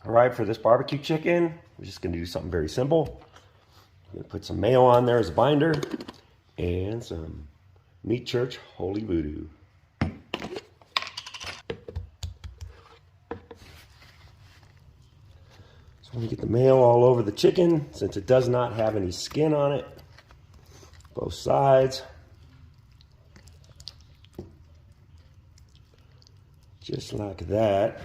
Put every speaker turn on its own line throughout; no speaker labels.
All right, for this barbecue chicken, we're just gonna do something very simple. I'm gonna put some mayo on there as a binder and some Meat Church Holy Voodoo. So I'm gonna get the mayo all over the chicken since it does not have any skin on it. Both sides. Just like that.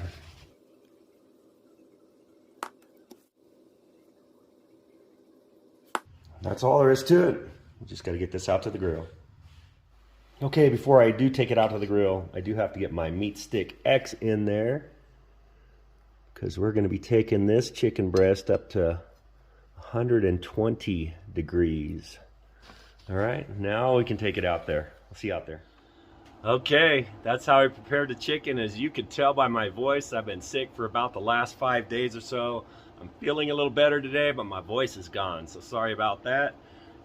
That's all there is to it. We just got to get this out to the grill. Okay, before I do take it out to the grill, I do have to get my MeatStickX in there because we're going to be taking this chicken breast up to 120 degrees. All right, now we can take it out there. We'll see you out there. Okay, that's how I prepared the chicken. As you can tell by my voice, I've been sick for about the last 5 days or so. I'm feeling a little better today, but my voice is gone, so sorry about that.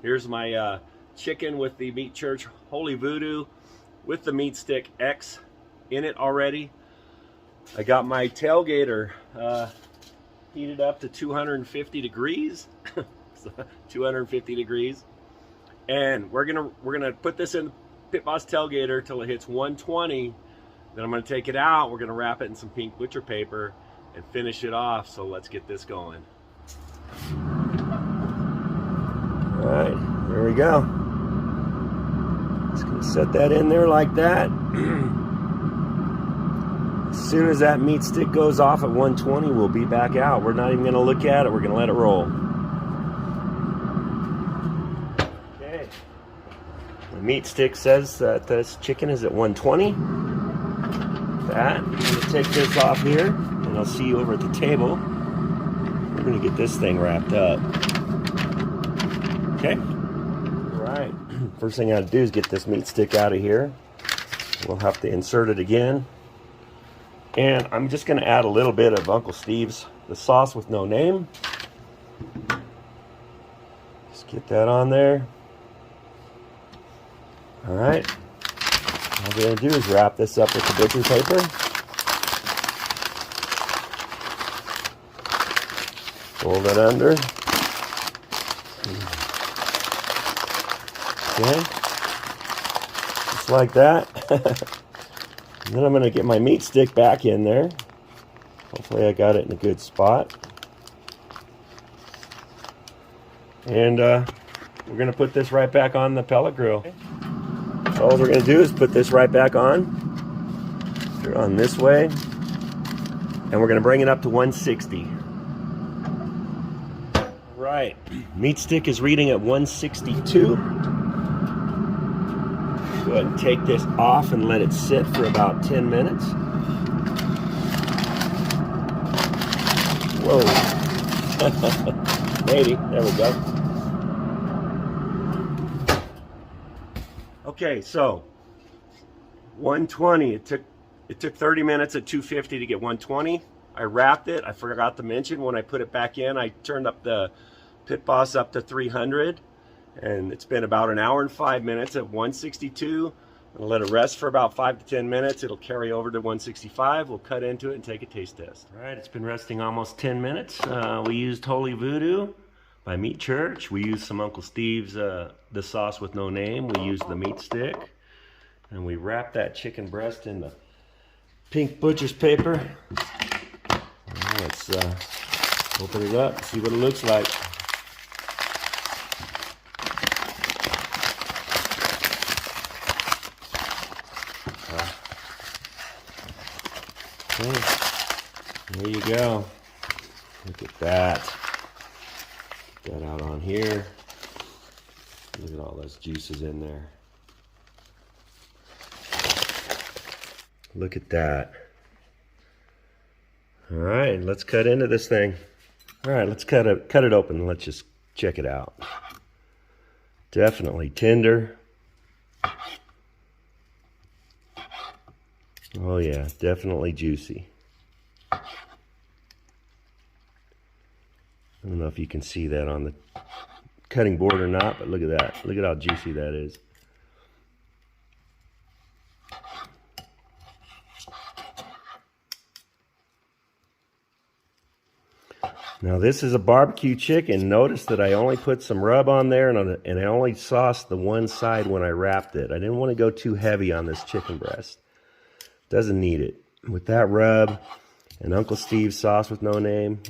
Here's my chicken with the Meat Church Holy Voodoo with the MeatStickX in it already. I got my tailgater heated up to 250 degrees. 250 degrees. And we're gonna put this in the Pit Boss tailgater till it hits 120. Then I'm gonna take it out. We're gonna wrap it in some pink butcher paper and finish it off. So let's get this going. All right, there we go. Just gonna set that in there like that. As soon as that meat stick goes off at 120, we'll be back out. We're not even gonna look at it. We're gonna let it roll. Okay. The meat stick says that this chicken is at 120. That, I'm gonna take this off here. And I'll see you over at the table. We're gonna get this thing wrapped up. Okay? All right. First thing I gotta do is get this meat stick out of here. We'll have to insert it again. And I'm just gonna add a little bit of Uncle Steve's, the sauce with no name. Just get that on there. All right. All we're gonna do is wrap this up with the butcher paper. Fold it under. Okay. Just like that. And then I'm going to get my meat stick back in there. Hopefully I got it in a good spot. And we're going to put this right back on the pellet grill. So all we're going to do is put this right back on. Turn it on this way. And we're going to bring it up to 160. Right, meat stick is reading at 162. Go ahead and take this off and let it sit for about 10 minutes. Whoa. Maybe, there we go. Okay, so 120, it took 30 minutes at 250 to get 120. I wrapped it. I forgot to mention when I put it back in, I turned up the Pit Boss up to 300, and it's been about an hour and 5 minutes at 162. I'm gonna let it rest for about 5 to 10 minutes. It'll carry over to 165. We'll cut into it and take a taste test. All right, it's been resting almost 10 minutes. We used Holy Voodoo by Meat Church. We used some Uncle Steve's, the sauce with no name. We used the meat stick, and we wrapped that chicken breast in the pink butcher's paper. Right, let's open it up and see what it looks like. Okay. There you go. Look at that. Get that out on here. Look at all those juices in there. Look at that. All right, let's cut into this thing. All right, let's cut it open. Let's just check it out. Definitely tender. Oh yeah, definitely juicy. I don't know if you can see that on the cutting board or not, but look at that. Look at how juicy that is. Now this is a barbecue chicken. Notice that I only put some rub on there, and I only sauced the one side when I wrapped it. I didn't want to go too heavy on this chicken breast. Doesn't need it. With that rub and Uncle Steve's sauce with no name,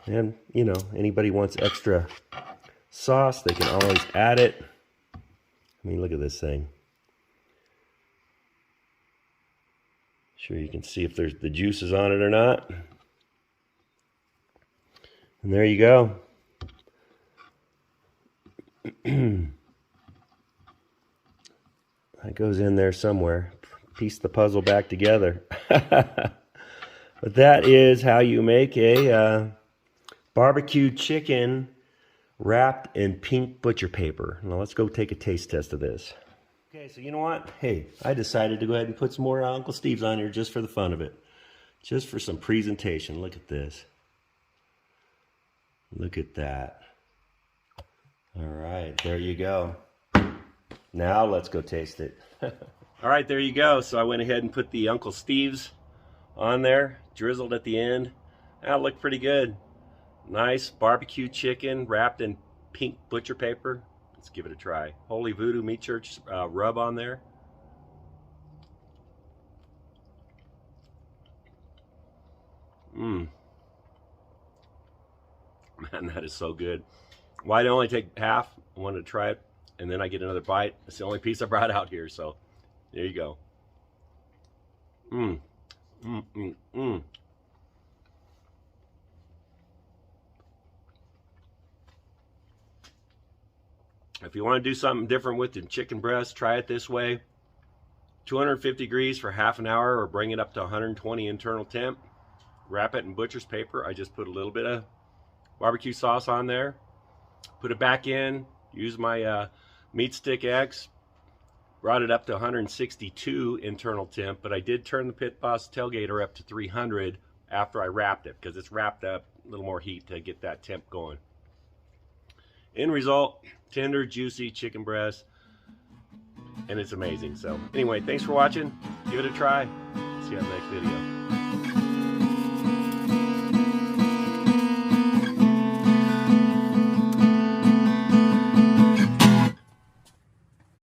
and you know, anybody wants extra sauce, they can always add it. I mean, look at this thing. Sure, you can see if there's the juices on it or not. And there you go. That goes in there somewhere. Piece the puzzle back together. But that is how you make a barbecue chicken wrapped in pink butcher paper. Now let's go take a taste test of this. Okay, so you know what? Hey, I decided to go ahead and put some more Uncle Steve's on here just for the fun of it. Just for some presentation. Look at this. Look at that. All right, there you go. Now let's go taste it. All right, there you go. So I went ahead and put the Uncle Steve's on there, drizzled at the end. That looked pretty good. Nice barbecue chicken wrapped in pink butcher paper. Let's give it a try. Holy Voodoo Meat Church rub on there. Man, that is so good. Why did I only take half? I wanted to try it, and then I get another bite. It's the only piece I brought out here, so there you go. If you want to do something different with the chicken breast, try it this way. 250 degrees for half an hour, or bring it up to 120 internal temp. Wrap it in butcher's paper. I just put a little bit of barbecue sauce on there. Put it back in. Use my MeatStickX. Brought it up to 162 internal temp, but I did turn the Pit Boss tailgater up to 300 after I wrapped it, because it's wrapped up, a little more heat to get that temp going. End result, tender, juicy chicken breast, and it's amazing. So anyway, thanks for watching. Give it a try. See you on the next video.